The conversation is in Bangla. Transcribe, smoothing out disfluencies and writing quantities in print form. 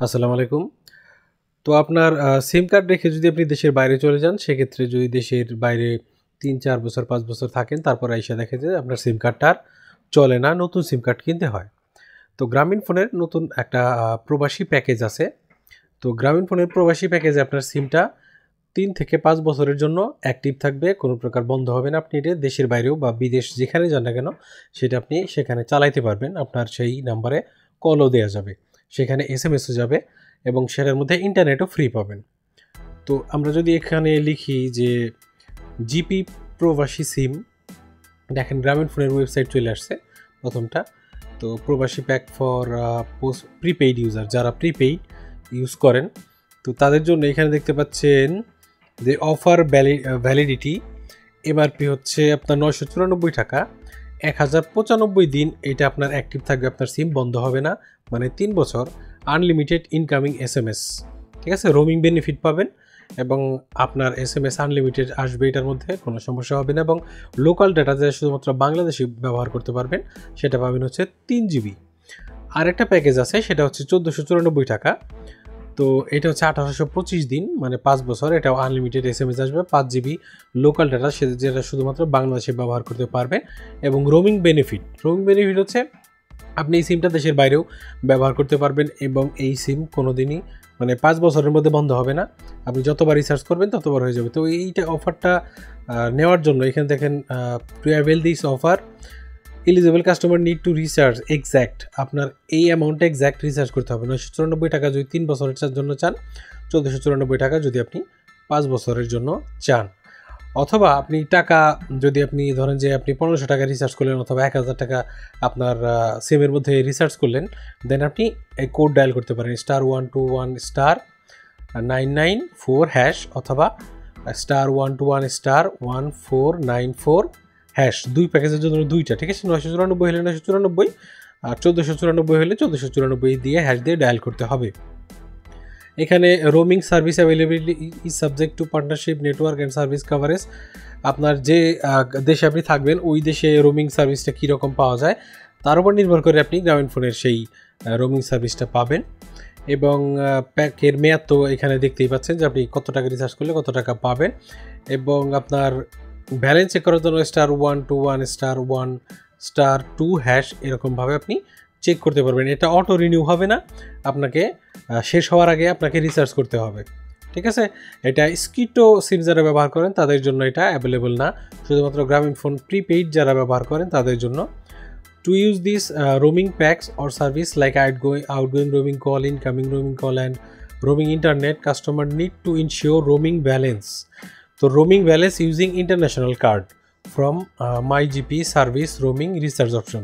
আসসালামু আলাইকুম। তো আপনার সিম কার্ড রেখে যদি আপনি দেশের বাইরে চলে যান, সেক্ষেত্রে যদি দেশের বাইরে ৩-৪ বছর ৫ বছর থাকেন, তারপর আইসা দেখেন যে আপনার সিম কার্ডটা আর চলে না, নতুন সিম কার্ড কিনতে হয়। তো গ্রামীণ ফোনের নতুন একটা প্রবাসী প্যাকেজ আছে। তো গ্রামীণ ফোনের প্রবাসী প্যাকেজে আপনার সিমটা ৩ থেকে ৫ বছরের জন্য অ্যাক্টিভ থাকবে, কোনো প্রকার বন্ধ হবে না। আপনি এটা দেশের বাইরেও বা বিদেশ যেখানে যান না কেন, সেটা আপনি সেখানে চালাইতে পারবেন। আপনার সেই নাম্বারে কলও দেয়া যাবে, সেখানে এসএমএসও যাবে এবং সেটার মধ্যে ইন্টারনেটও ফ্রি পাবেন। তো আমরা যদি এখানে লিখি যে জিপি প্রবাসী সিম, দেখেন গ্রামীণ ফোনের ওয়েবসাইট চলে আসছে প্রথমটা। তো প্রবাসী pack for post prepaid user, যারা প্রিপেইড ইউজ করেন, তো তাদের জন্য এখানে দেখতে পাচ্ছেন যে অফার ভ্যালিডিটি এমআরপি হচ্ছে আপনার 994 টাকা, 1095 দিন এটা আপনার অ্যাক্টিভ থাকবে, আপনার সিম বন্ধ হবে না, মানে 3 বছর আনলিমিটেড ইনকামিং এসএমএস, ঠিক আছে। রোমিং বেনিফিট পাবেন এবং আপনার এসএমএস আনলিমিটেড আসবে, এটার মধ্যে কোনো সমস্যা হবে না। এবং লোকাল ডাটা যা শুধুমাত্র বাংলাদেশি ব্যবহার করতে পারবেন, সেটা পাবেন হচ্ছে 3 জিবি। আরেকটা প্যাকেজ আছে, সেটা হচ্ছে 1494 টাকা। তো এটা হচ্ছে 1825 দিন, মানে 5 বছর, এটাও আনলিমিটেড এসএমএস আসবে, 5 জিবি লোকাল ডাটা, যেটা শুধুমাত্র বাংলাদেশে ব্যবহার করতে পারবে। এবং রোমিং বেনিফিট হচ্ছে আপনি এই সিমটা দেশের বাইরেও ব্যবহার করতে পারবেন এবং এই সিম কোনো দিনই মানে 5 বছরের মধ্যে বন্ধ হবে না। আপনি যতবার রিচার্জ করবেন ততবার হয়ে যাবে। তো এইটা অফারটা নেওয়ার জন্য এখানে দেখেন, two avail this offer eligible customer need two recharge exact, আপনার এই অ্যামাউন্টে এক্স্যাক্ট রিচার্জ করতে হবে। 994 টাকা যদি 3 বছরের জন্য চান, 1494 টাকা যদি আপনি 5 বছরের জন্য চান। অথবা আপনি টাকা যদি আপনি ধরেন যে আপনি 1500 টাকা রিচার্জ করলেন অথবা 1000 টাকা আপনার সিমের মধ্যে রিচার্জ করলেন, দেন আপনি এই কোড ডায়াল করতে পারেন *121*994# অথবা *121*1494#। দুই প্যাকেজের জন্য দুইটা, ঠিক আছে। 994 হলে 994 আর 1494 হলে 1494 দিয়ে হ্যাশ দিয়ে ডায়াল করতে হবে। এখানে roaming service availability is subject to partnership network and service coverage. আপনার যে দেশে আপনি থাকবেন ওই দেশে রোমিং সার্ভিসটা কীরকম পাওয়া যায় তার উপর নির্ভর করে আপনি গ্রামীণ ফোনের সেই রোমিং সার্ভিসটা পাবেন। এবং প্যাকের মেয়াদ তো এখানে দেখতেই পাচ্ছেন যে আপনি কত টাকা রিচার্জ করলে কত টাকা পাবেন। এবং আপনার ব্যালেন্স চেক করার জন্য *121*1*2# এরকমভাবে আপনি চেক করতে পারবেন। এটা অটো রিনিউ হবে না, আপনাকে শেষ হওয়ার আগে আপনাকে রিচার্জ করতে হবে, ঠিক আছে। এটা স্কিটো সিম যারা ব্যবহার করেন তাদের জন্য এটা অ্যাভেলেবল না, শুধুমাত্র গ্রামীণ ফোন প্রিপেইড যারা ব্যবহার করেন তাদের জন্য। To use this roaming packs or service like outgoing roaming call, incoming roaming call and roaming internet, customer need to ensure roaming balance. তো roaming balance using international card from my GP service roaming research option.